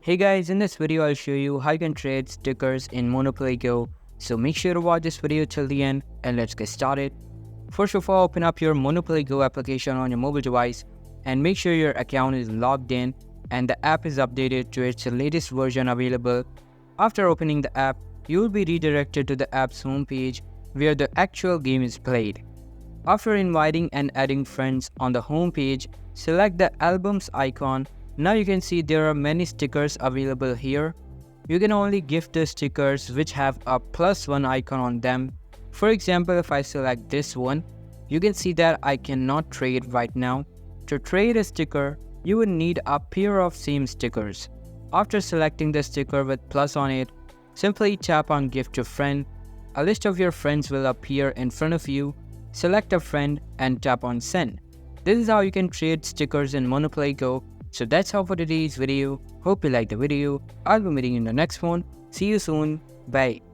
Hey guys, in this video I'll show you how you can trade stickers in Monopoly Go. So make sure to watch this video till the end and let's get started. First of all, open up your Monopoly Go application on your mobile device and make sure your account is logged in and the app is updated to its latest version available. After opening the app, you will be redirected to the app's homepage where the actual game is played. After inviting and adding friends on the homepage, select the albums icon. Now you can see there are many stickers available here. You can only gift the stickers which have a +1 icon on them. For example, if I select this one, you can see that I cannot trade right now. To trade a sticker, you would need a pair of same stickers. After selecting the sticker with plus on it, simply tap on gift to friend. A list of your friends will appear in front of you. Select a friend and tap on send. This is how you can trade stickers in Monopoly Go. So that's all for today's video. Hope you liked the video. I'll be meeting you in the next one. See you soon. Bye.